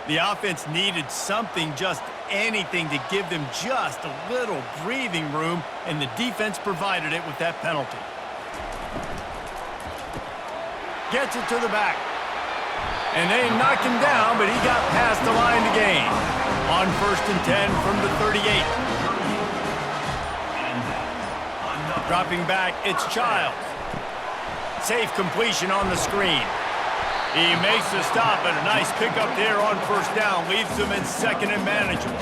The offense needed something, just anything, to give them just a little breathing room, and the defense provided it with that penalty. Gets it to the back. And they knocked him down, but he got past the line to gain. On 1st and 10 from the 38. Dropping back, it's Childs. Safe completion on the screen. He makes the stop, and a nice pickup there on 1st down. Leaves them in 2nd and manageable.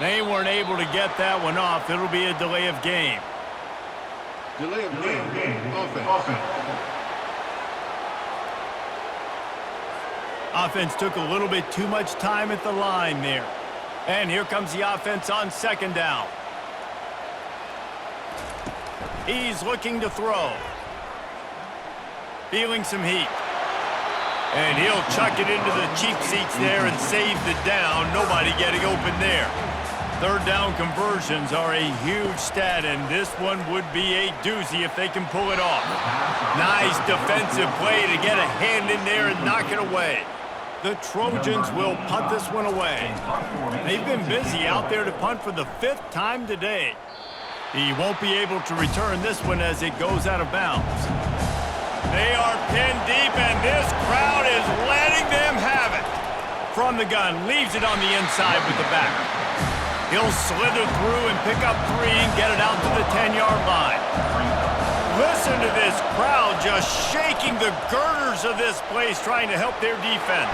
They weren't able to get that one off. It'll be a delay of game. Delay of game. Offense. Offense took a little bit too much time at the line there. And here comes the offense on 2nd down. He's looking to throw. Feeling some heat. And he'll chuck it into the cheap seats there and save the down. Nobody getting open there. 3rd down conversions are a huge stat, and this one would be a doozy if they can pull it off. Nice defensive play to get a hand in there and knock it away. The Trojans will punt this one away. They've been busy out there to punt for the 5th time today. He won't be able to return this one as it goes out of bounds. They are pinned deep, and this crowd is letting them have it. From the gun, leaves it on the inside with the back. He'll slither through and pick up 3 and get it out to the 10-yard line. Listen to this crowd just shaking the girders of this place, trying to help their defense.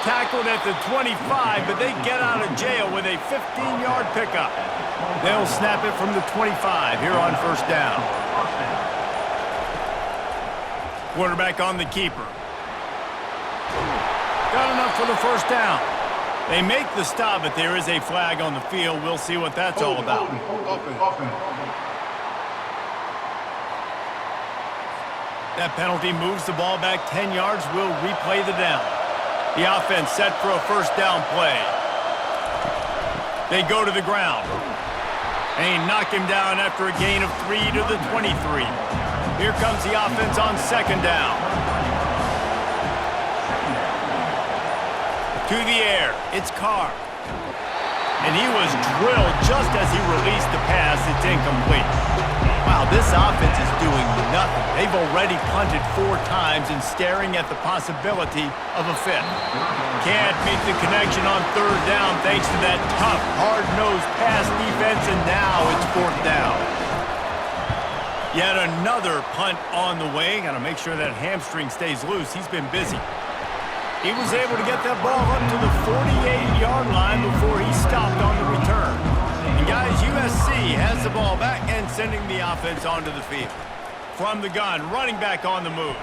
Tackled at the 25, but they get out of jail with a 15-yard pickup. They'll snap it from the 25 here on 1st down. Quarterback on the keeper. Got enough for the 1st down. They make the stop, but there is a flag on the field. We'll see what that's all about. That penalty moves the ball back 10 yards. We'll replay the down. The offense set for a 1st down play. They go to the ground. They knock him down after a gain of 3 to the 23. Here comes the offense on 2nd down. To the air, it's Carr. And he was drilled just as he released the pass. It's incomplete. Wow, this offense is doing nothing. They've already punted 4 times and staring at the possibility of a 5th. Can't make the connection on 3rd down thanks to that tough, hard-nosed pass defense, and now it's 4th down. Yet another punt on the way. Got to make sure that hamstring stays loose. He's been busy. He was able to get that ball up to the 48-yard line before he stopped on the return. And guys, USC has the ball back and sending the offense onto the field. From the gun, running back on the move.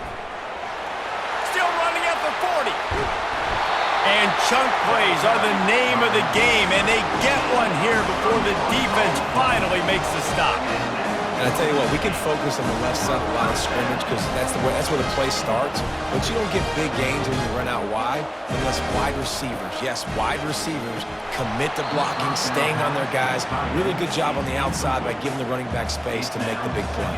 Still running at the 40. And chunk plays are the name of the game, and they get one here before the defense finally makes the stop. And I tell you what, we can focus on the left side of the line of scrimmage because that's where the play starts. But you don't get big gains when you run out wide unless wide receivers, yes, wide receivers commit to blocking, staying on their guys. Really good job on the outside by giving the running back space to make the big play.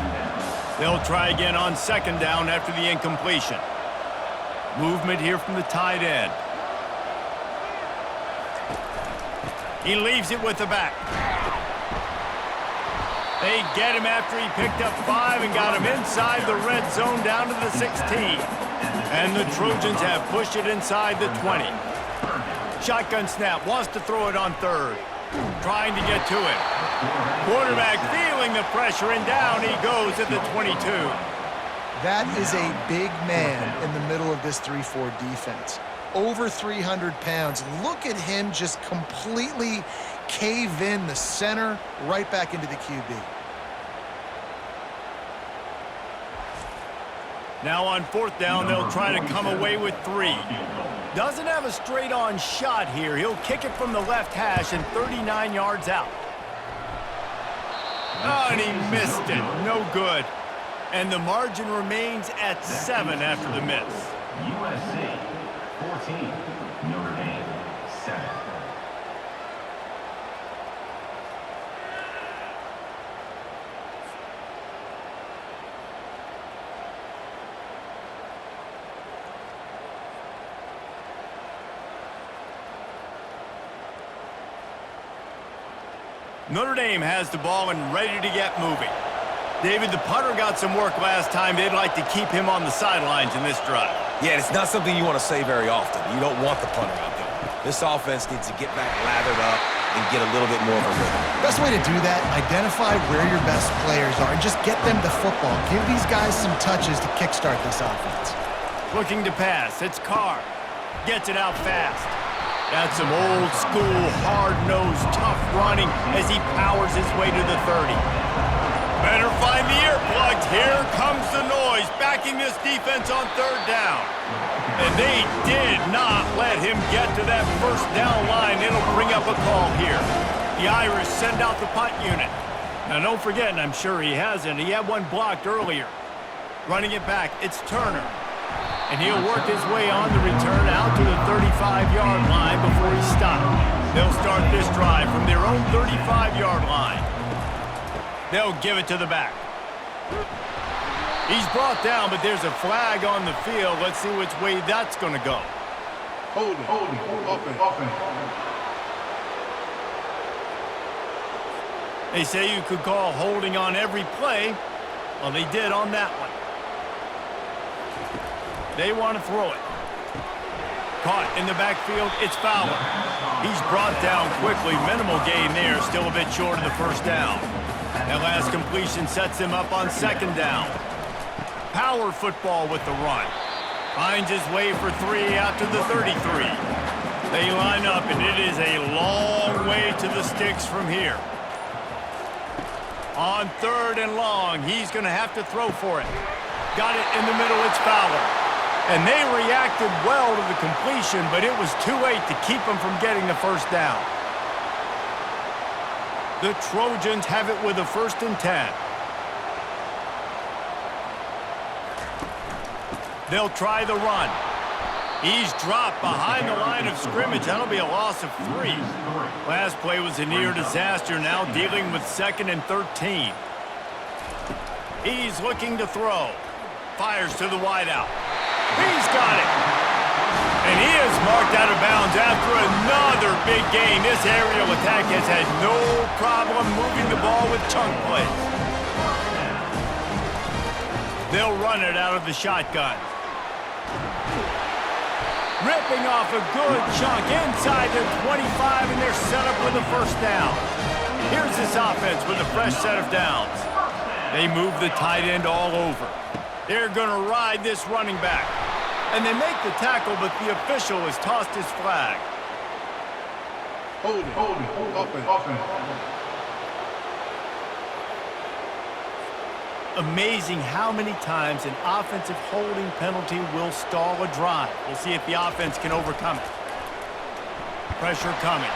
They'll try again on 2nd down after the incompletion. Movement here from the tight end. He leaves it with the back. They get him after he picked up 5 and got him inside the red zone down to the 16. And the Trojans have pushed it inside the 20. Shotgun snap, wants to throw it on 3rd. Trying to get to it. Quarterback feeling the pressure, and down he goes at the 22. That is a big man in the middle of this 3-4 defense. Over 300 pounds. Look at him just completely cave in the center, right back into the QB. Now on 4th down, they'll try to come away with 3. Doesn't have a straight-on shot here. He'll kick it from the left hash and 39 yards out. Oh, and he missed it. No good. And the margin remains at 7 after the miss. USC 14, Notre Dame 7. Notre Dame has the ball and ready to get moving. David, the punter got some work last time. They'd like to keep him on the sidelines in this drive. Yeah, it's not something you want to say very often. You don't want the punter out there. This offense needs to get back lathered up and get a little bit more of a rhythm. Best way to do that, identify where your best players are and just get them the football. Give these guys some touches to kickstart this offense. Looking to pass. It's Carr. Gets it out fast. That's some old-school, hard-nosed, tough running as he powers his way to the 30. Better find the earplugs. Here comes the noise, backing this defense on third down. And they did not let him get to that first down line. It'll bring up a call here. The Irish send out the punt unit. Now, don't forget, and I'm sure he hasn't, he had one blocked earlier. Running it back, it's Turner. And he'll work his way on the return out to the 35-yard line before he stopped. They'll start this drive from their own 35-yard line. They'll give it to the back. He's brought down, but there's a flag on the field. Let's see which way that's going to go. Holding, offense. They say you could call holding on every play. Well, they did on that one. They want to throw it. Caught in the backfield, it's Fowler. He's brought down quickly. Minimal gain there, still a bit short of the first down. That last completion sets him up on second down. Power football with the run. Finds his way for 3 out to the 33. They line up, and it is a long way to the sticks from here. On third and long, he's going to have to throw for it. Got it in the middle, it's Fowler. And they reacted well to the completion, but it was too late to keep them from getting the first down. The Trojans have it with a 1st and 10. They'll try the run. He's dropped behind the line of scrimmage. That'll be a loss of 3. Last play was a near disaster, now dealing with 2nd and 13. He's looking to throw. Fires to the wideout. He's got it. And he is marked out of bounds after another big gain. This aerial attack has had no problem moving the ball with chunk plays. They'll run it out of the shotgun. Ripping off a good chunk inside the 25, and they're set up with a first down. Here's this offense with a fresh set of downs. They move the tight end all over. They're going to ride this running back. And they make the tackle, but the official has tossed his flag. Holding, offense. Amazing how many times an offensive holding penalty will stall a drive. We'll see if the offense can overcome it. Pressure coming.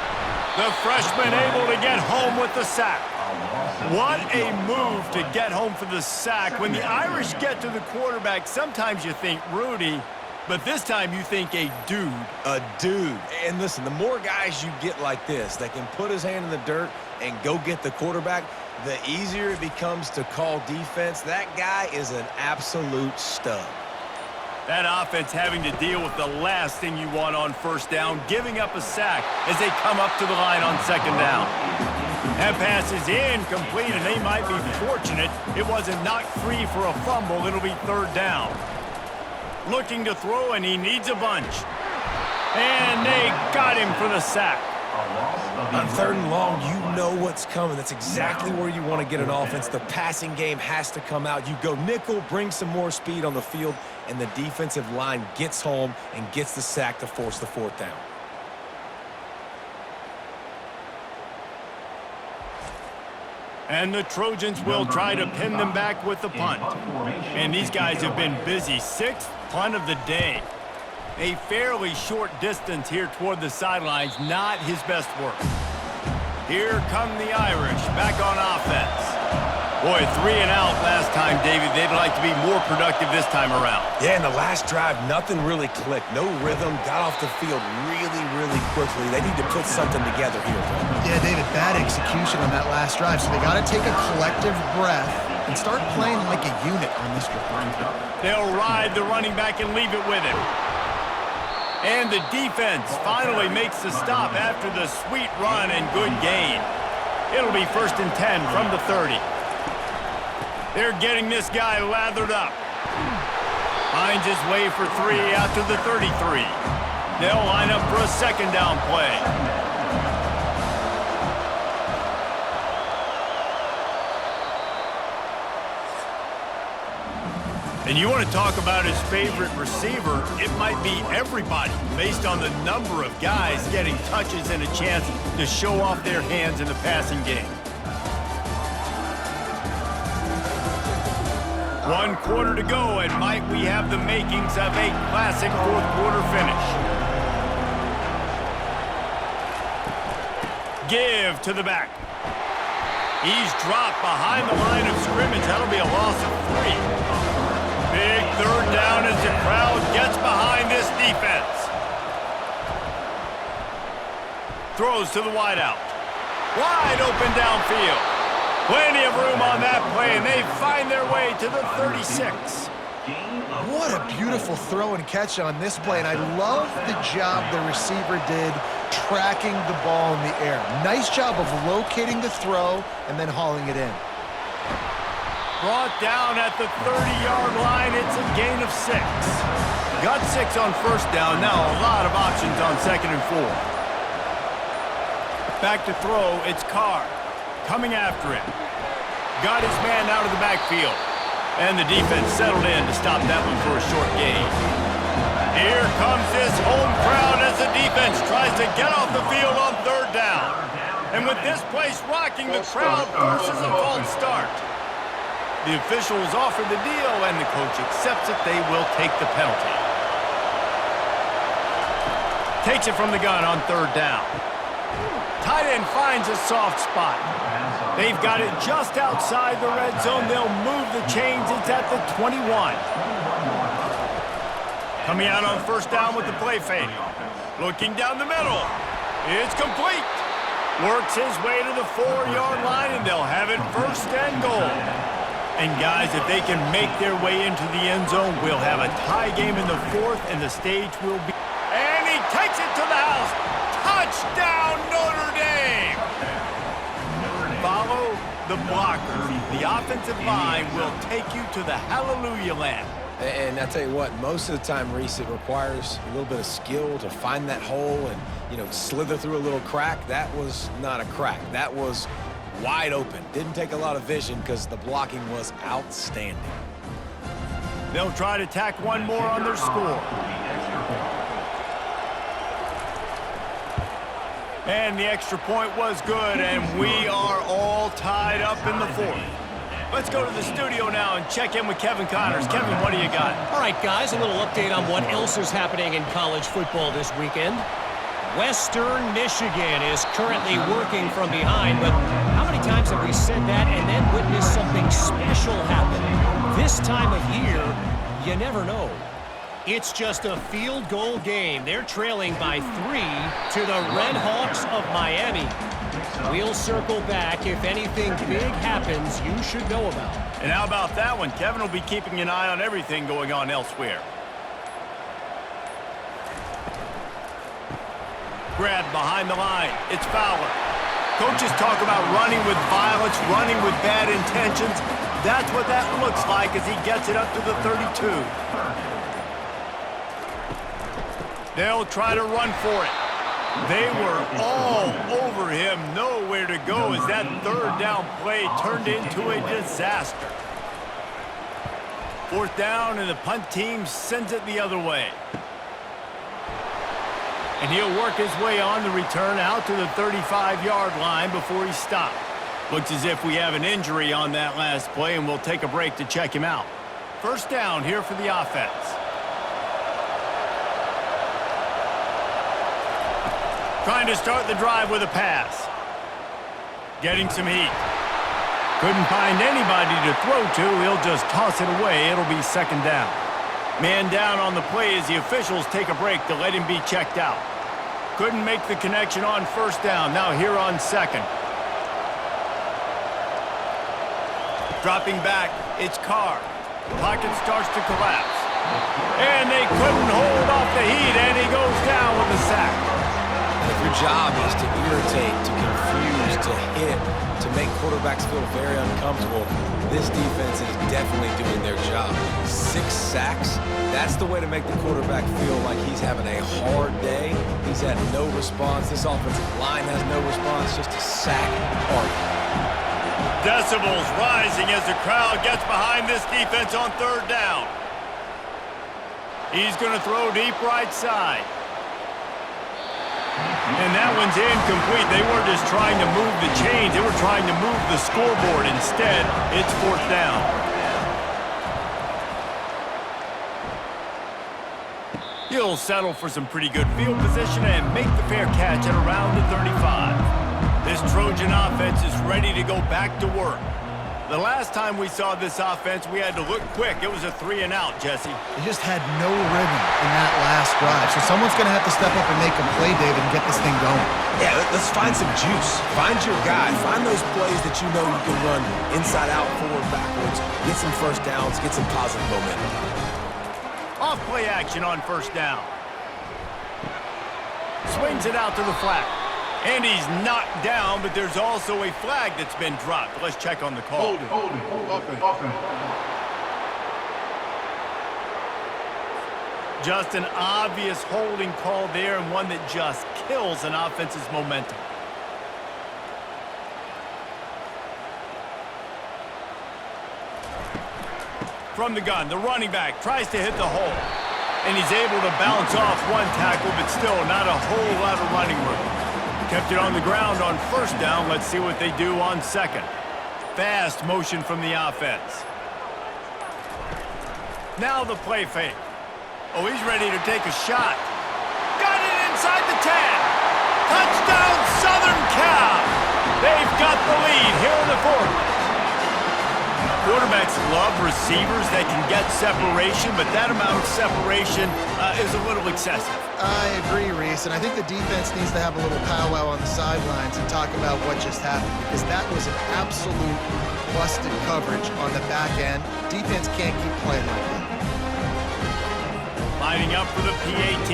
The freshman able to get home with the sack. What a move to get home for the sack. When the Irish get to the quarterback, sometimes you think Rudy, but this time you think a dude. A dude. And listen, the more guys you get like this that can put his hand in the dirt and go get the quarterback, the easier it becomes to call defense. That guy is an absolute stud. That offense having to deal with the last thing you want on first down, giving up a sack as they come up to the line on second down. That pass is incomplete, and they might be fortunate it wasn't knocked free for a fumble. It'll be third down. Looking to throw, and he needs a bunch. And they got him for the sack. On third and long, you know what's coming. That's exactly where you want to get an offense. The passing game has to come out. You go nickel, bring some more speed on the field, and the defensive line gets home and gets the sack to force the fourth down. And the Trojans will try to pin them back with the punt. And these guys have been busy. 6th punt of the day. A fairly short distance here toward the sidelines, not his best work. Here come the Irish, back on offense. Boy, 3 and out last time, David. They'd like to be more productive this time around. Yeah, in the last drive, nothing really clicked. No rhythm, got off the field really, really quickly. They need to put something together here, bro. Yeah, David, bad execution on that last drive, so they got to take a collective breath and start playing like a unit on this drive. They'll ride the running back and leave it with him. And the defense finally makes the stop after the sweet run and good gain. It'll be 1st and 10 from the 30. They're getting this guy lathered up. Finds his way for 3 out to the 33. They'll line up for a 2nd down play. And you want to talk about his favorite receiver, it might be everybody based on the number of guys getting touches and a chance to show off their hands in the passing game. 1 quarter to go, and might we have the makings of a classic 4th quarter finish. Give to the back. He's dropped behind the line of scrimmage. That'll be a loss of 3. Big 3rd down as the crowd gets behind this defense. Throws to the wideout. Wide open downfield. Plenty of room on that play, and they find their way to the 36. What a beautiful throw and catch on this play, and I love the job the receiver did tracking the ball in the air. Nice job of locating the throw and then hauling it in. Brought down at the 30-yard line. It's a gain of 6. Got 6 on 1st down. Now a lot of options on 2nd and 4. Back to throw. It's Carr coming after him. Got his man out of the backfield. And the defense settled in to stop that one for a short gain. Here comes this home crowd as the defense tries to get off the field on 3rd down. And with this place rocking, the crowd forces a false start. The officials offer the deal, and the coach accepts it. They will take the penalty. Takes it from the gun on 3rd down. Tight end finds a soft spot. They've got it just outside the red zone. They'll move the chains. It's at the 21. Coming out on 1st down with the play fake. Looking down the middle. It's complete. Works his way to the 4-yard line, and they'll have it 1st and goal. And guys, if they can make their way into the end zone, we'll have a tie game in the 4th, and the stage will be... And he takes it to the house. Touchdown, Notre Dame! Follow the blocker. The offensive line will take you to the hallelujah land. And I tell you what, most of the time, Reese, it requires a little bit of skill to find that hole and, slither through a little crack. That was not a crack. That was wide open. Didn't take a lot of vision because the blocking was outstanding. They'll try to tack one more on their score. And the extra point was good, and we are all tied up in the 4th. Let's go to the studio now and check in with Kevin Connors. Kevin, what do you got? All right, guys, a little update on what else is happening in college football this weekend. Western Michigan is currently working from behind, but how many times have we said that and then witnessed something special happen? This time of year, you never know. It's just a field goal game. They're trailing by 3 to the Red Hawks of Miami. We'll circle back if anything big happens you should know about. And how about that one? Kevin will be keeping an eye on everything going on elsewhere. Grabbed behind the line. It's Fowler. Coaches talk about running with violence, running with bad intentions. That's what that looks like as he gets it up to the 32. They'll try to run for it. They were all over him. Nowhere to go as that 3rd down play turned into a disaster. 4th down, and the punt team sends it the other way. And he'll work his way on the return out to the 35-yard line before he stopped. Looks as if we have an injury on that last play, and we'll take a break to check him out. 1st down here for the offense. Trying to start the drive with a pass. Getting some heat. Couldn't find anybody to throw to. He'll just toss it away. It'll be 2nd down. Man down on the play as the officials take a break to let him be checked out. Couldn't make the connection on 1st down. Now here on 2nd. Dropping back, it's Carr. Pocket starts to collapse. And they couldn't hold off the heat, and he goes down with a sack. If your job is to irritate, to confuse, to hit, to make quarterbacks feel very uncomfortable, this defense is definitely doing their job. 6 sacks, that's the way to make the quarterback feel like he's having a hard day. He's had no response. This offensive line has no response, just a sack party. Decibels rising as the crowd gets behind this defense on third down. He's going to throw deep right side. And that one's incomplete. They weren't just trying to move the chains. They were trying to move the scoreboard. Instead, it's fourth down. He'll settle for some pretty good field position and make the fair catch at around the 35. This Trojan offense is ready to go back to work. The last time we saw this offense, we had to look quick. It was a 3-and-out, Jesse. They just had no rhythm in that last drive. So someone's going to have to step up and make a play, David, and get this thing going. Yeah, let's find some juice. Find your guy. Find those plays that you know you can run inside out, forward, backwards. Get some first downs. Get some positive momentum. Off play action on first down. Swings it out to the flat. And he's knocked down, but there's also a flag that's been dropped. Let's check on the call. Hold it. Offense. Just an obvious holding call there, and one that just kills an offense's momentum. From the gun, the running back tries to hit the hole. And he's able to bounce off one tackle, but still not a whole lot of running room. Kept it on the ground on first down. Let's see what they do on second. Fast motion from the offense. Now the play fake. Oh, he's ready to take a shot. Got it inside the 10. Touchdown, Southern Cal. They've got the lead here in the fourth. Quarterbacks love receivers that can get separation, but that amount of separation is a little excessive. I agree, Reese, and I think the defense needs to have a little powwow on the sidelines and talk about what just happened, because that was an absolute busted coverage on the back end. Defense can't keep playing like that. Lining up for the PAT.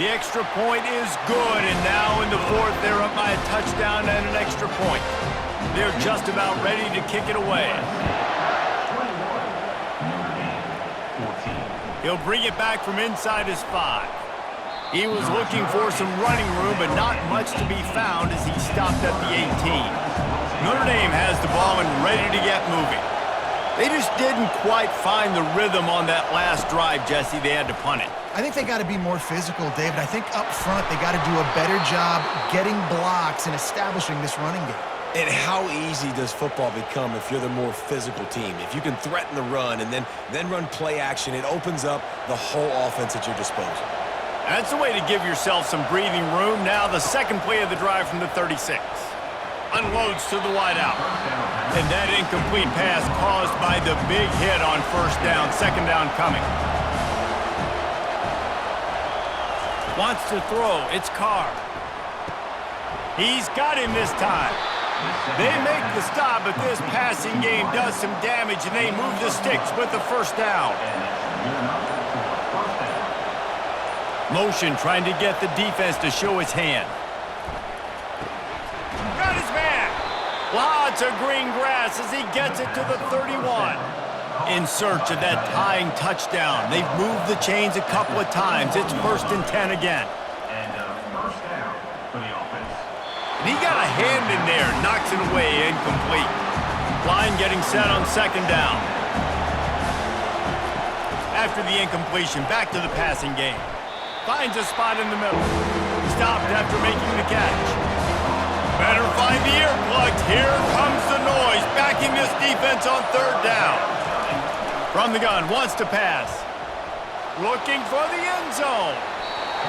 The extra point is good, and now in the fourth, they're up by a touchdown and an extra point. They're just about ready to kick it away. He'll bring it back from inside his 5. He was looking for some running room, but not much to be found as he stopped at the 18. Notre Dame has the ball and ready to get moving. They just didn't quite find the rhythm on that last drive, Jesse. They had to punt it. I think they got to be more physical, David. I think up front they got to do a better job getting blocks and establishing this running game. And how easy does football become if you're the more physical team? If you can threaten the run and then run play action, it opens up the whole offense at your disposal. That's the way to give yourself some breathing room. Now the second play of the drive from the 36. Unloads to the wideout. And that incomplete pass caused by the big hit on first down. Second down coming. Wants to throw. It's Carr. He's got him this time. They make the stop, but this passing game does some damage, and they move the sticks with the first down. Motion trying to get the defense to show his hand. Got his man. Lots of green grass as he gets it to the 31. In search of that tying touchdown. They've moved the chains a couple of times. It's 1st and 10 again. First down for the offense. And he got a hand in there, knocks it away, incomplete. Line getting set on second down. After the incompletion, back to the passing game. Finds a spot in the middle. Stopped after making the catch. Better find the earplugs. Here comes the noise, backing this defense on third down. From the gun, wants to pass. Looking for the end zone.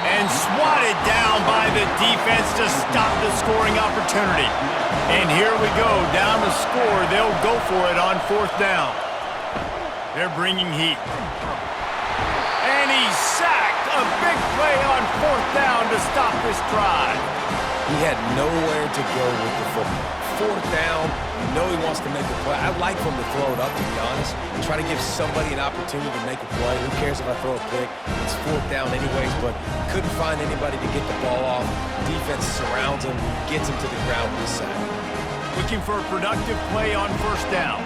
And swatted down by the defense to stop the scoring opportunity. And here we go, down the score. They'll go for it on fourth down. They're bringing heat. And he's sacked. A big play on fourth down to stop this drive. He had nowhere to go with the football. 4th down. You know he wants to make a play. I'd like for him to throw it up, to be honest. Try to give somebody an opportunity to make a play. Who cares if I throw a pick? It's 4th down anyways, but couldn't find anybody to get the ball off. Defense surrounds him, gets him to the ground with a sack. Looking for a productive play on 1st down.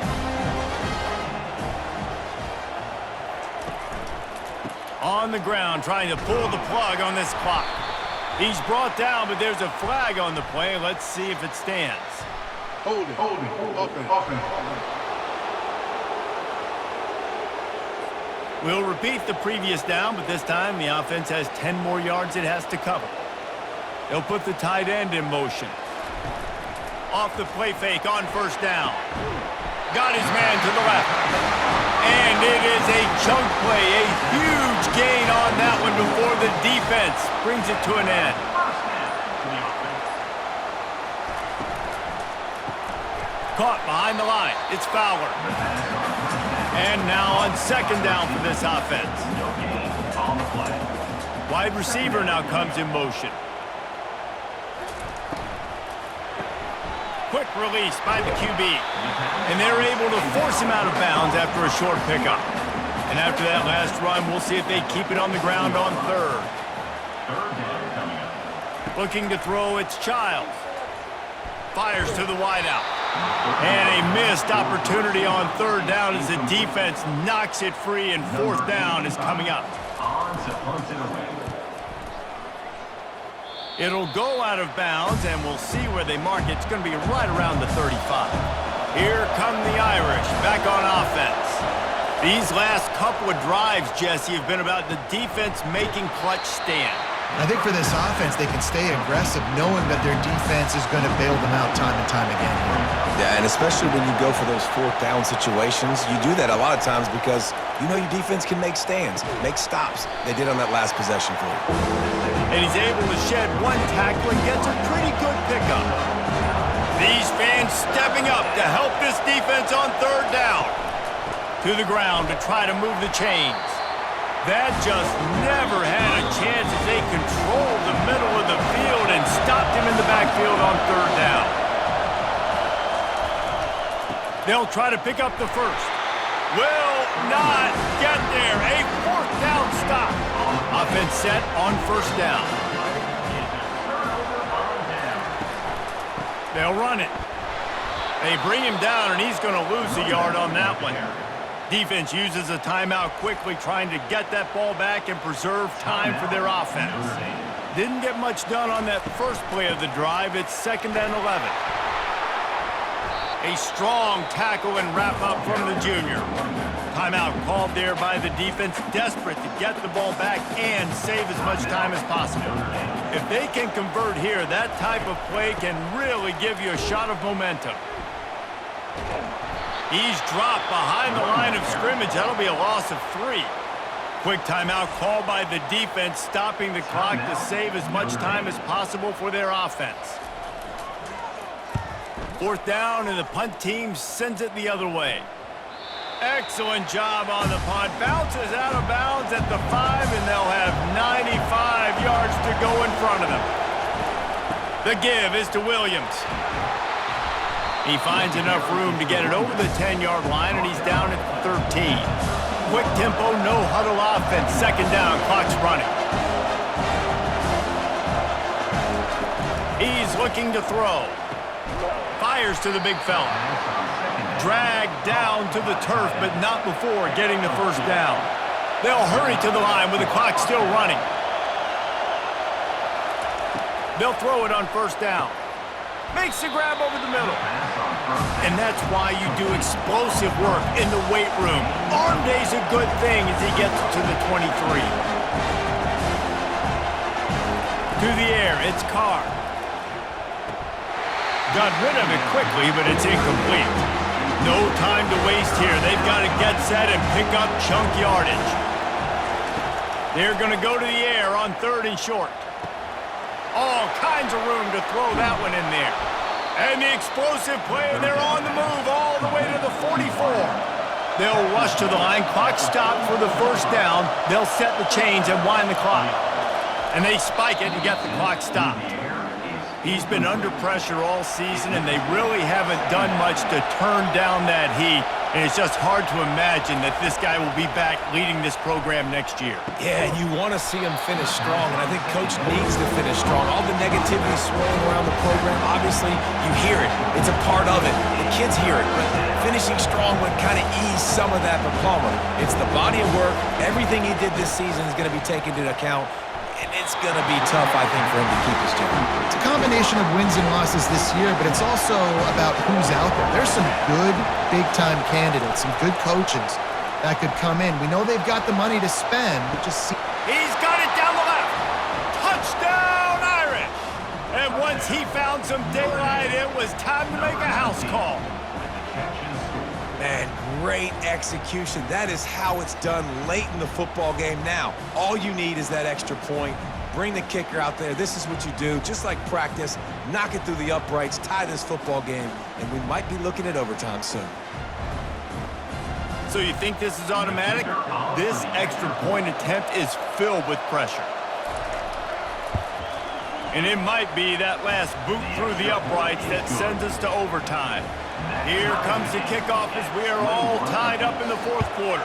On the ground, trying to pull the plug on this clock. He's brought down, but there's a flag on the play. Let's see if it stands. Holding, offense. We'll repeat the previous down, but this time the offense has 10 more yards it has to cover. They'll put the tight end in motion. Off the play fake on 1st down. Got his man to the left. And it is a chunk play, a huge gain on that one before the defense brings it to an end. Caught behind the line. It's Fowler. And now on 2nd down for this offense. Wide receiver now comes in motion. Quick release by the QB. And they're able to force him out of bounds after a short pickup. And after that last run, we'll see if they keep it on the ground on 3rd. Looking to throw, it's Childs. Fires to the wideout. And a missed opportunity on 3rd down as the defense knocks it free, and 4th down is coming up. It'll go out of bounds, and we'll see where they mark it. It's going to be right around the 35. Here come the Irish, back on offense. These last couple of drives, Jesse, have been about the defense making clutch stand. I think for this offense, they can stay aggressive knowing that their defense is going to bail them out time and time again. Yeah, and especially when you go for those 4th down situations, you do that a lot of times because you know your defense can make stands, make stops. They did on that last possession for you. And he's able to shed one tackle and gets a pretty good pickup. These fans stepping up to help this defense on 3rd down. To the ground to try to move the chains. That just never had a chance as they controlled the middle of the field and stopped him in the backfield on 3rd down. They'll try to pick up the first. Will not get there. A 4th down stop. Offense set on 1st down. They'll run it. They bring him down, and he's going to lose a yard on that one. Defense uses a timeout quickly, trying to get that ball back and preserve time for their offense. Didn't get much done on that first play of the drive. It's 2nd and 11. A strong tackle and wrap up from the junior. Timeout called there by the defense, desperate to get the ball back and save as much time as possible. If they can convert here, that type of play can really give you a shot of momentum. He's dropped behind the line of scrimmage. That'll be a loss of 3. Quick timeout called by the defense, stopping the clock to save as much time as possible for their offense. 4th down, and the punt team sends it the other way. Excellent job on the punt. Bounces out of bounds at the 5, and they'll have 95 yards to go in front of them. The give is to Williams. He finds enough room to get it over the 10-yard line, and he's down at 13. Quick tempo, no huddle offense. 2nd down, clock's running. He's looking to throw. Fires to the big fella. Dragged down to the turf, but not before getting the 1st down. They'll hurry to the line with the clock still running. They'll throw it on 1st down. Makes the grab over the middle. And that's why you do explosive work in the weight room. Arm day's a good thing as he gets to the 23. To the air, it's Carr. Got rid of it quickly, but it's incomplete. No time to waste here. They've got to get set and pick up chunk yardage. They're going to go to the air on 3rd and short. All kinds of room to throw that one in there. And the explosive play, and they're on the move all the way to the 44. They'll rush to the line. Clock stopped for the 1st down. They'll set the chains and wind the clock. And they spike it and get the clock stopped. He's been under pressure all season, and they really haven't done much to turn down that heat. And it's just hard to imagine that this guy will be back leading this program next year. Yeah, and you want to see him finish strong, and I think Coach needs to finish strong. All the negativity swirling around the program, obviously, you hear it. It's a part of it. The kids hear it, but finishing strong would kind of ease some of that for Palmer. It's the body of work. Everything he did this season is going to be taken into account, and it's going to be tough, I think, for him to keep his job. It's a combination of wins and losses this year, but it's also about who's out there. There's some good big-time candidates, some good coaches that could come in. We know they've got the money to spend, but just see. He's got it down the left. Touchdown, Irish. And once he found some daylight, it was time to make a house call. Man, great execution. That is how it's done late in the football game now. All you need is that extra point. Bring the kicker out there. This is what you do, just like practice. Knock it through the uprights, tie this football game, and we might be looking at overtime soon. So you think this is automatic? This extra point attempt is filled with pressure. And it might be that last boot through the uprights that sends us to overtime. Here comes the kickoff as we are all tied up in the fourth quarter.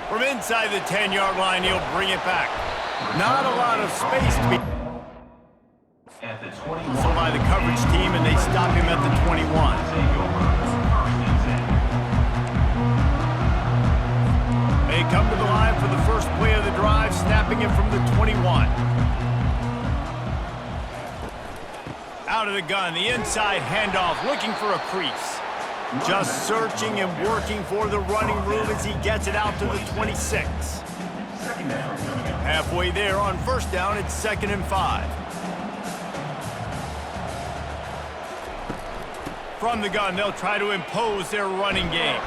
From inside the 10-yard line, he'll bring it back. Not a lot of space to be At the 21. so by the coverage team, and they stop him at the 21. They come to the line for the first play of the drive, snapping it from the 21. Out of the gun, the inside handoff, looking for a crease. Just searching and working for the running room as he gets it out to the 26. Halfway there on first down, it's 2nd and 5. From the gun, they'll try to impose their running game.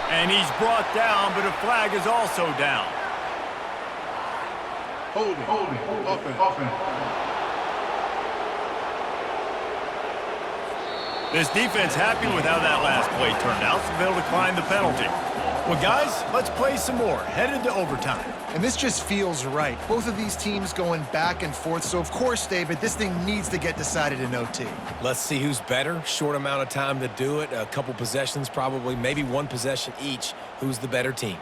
And he's brought down, but a flag is also down. Hold it. Offense. This defense happy with how that last play turned out, so they'll decline the penalty. Well, guys, let's play some more. Headed to overtime. And this just feels right. Both of these teams going back and forth. So, of course, David, this thing needs to get decided in OT. Let's see who's better. Short amount of time to do it. A couple possessions probably, maybe one possession each. Who's the better team?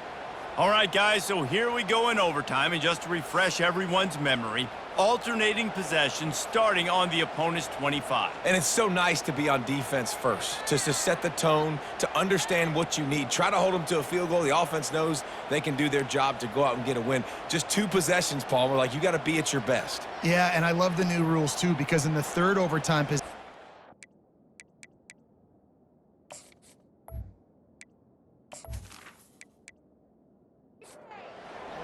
All right, guys, so here we go in overtime. And just to refresh everyone's memory, alternating possessions starting on the opponent's 25. And it's so nice to be on defense first, just to set the tone, to understand what you need. Try to hold them to a field goal. The offense knows they can do their job to go out and get a win. Just 2 possessions, Palmer. Like, you got to be at your best. Yeah, and I love the new rules, too, because in the third overtime position,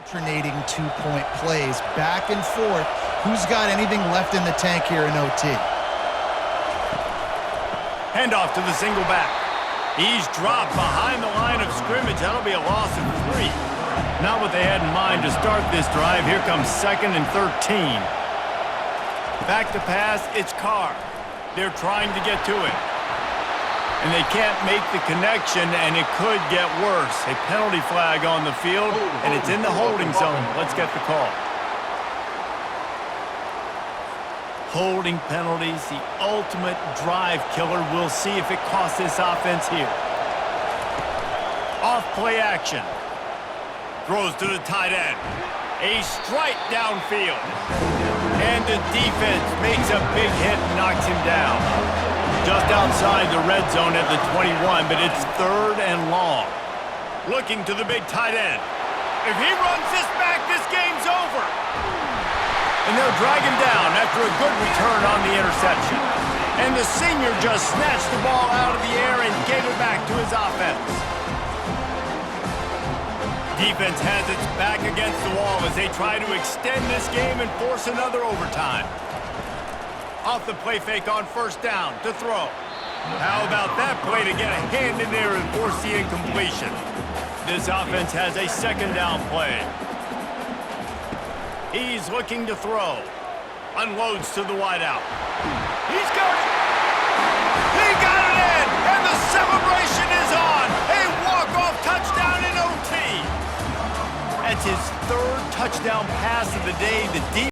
alternating 2-point plays back and forth. Who's got anything left in the tank here in OT? Handoff to the single back. He's dropped behind the line of scrimmage. That'll be a loss of 3. Not what they had in mind to start this drive. Here comes 2nd and 13. Back to pass, it's Carr. They're trying to get to it. And they can't make the connection, and it could get worse. A penalty flag on the field, and it's in the holding zone. Let's get the call. Holding penalties, the ultimate drive killer. We'll see if it costs this offense here. Off play action. Throws to the tight end. A strike downfield. And the defense makes a big hit and knocks him down. Just outside the red zone at the 21, but it's 3rd and long. Looking to the big tight end. If he runs this back, this game's over. And they'll drag him down after a good return on the interception. And the senior just snatched the ball out of the air and gave it back to his offense. Defense has its back against the wall as they try to extend this game and force another overtime. Off the play fake on first down to throw. How about that play to get a hand in there and force the incompletion? This offense has a 2nd down play. He's looking to throw. Unloads to the wideout. He's got it! He got it in! And the celebration is on! A walk-off touchdown in OT! That's his 3rd touchdown pass of the day. The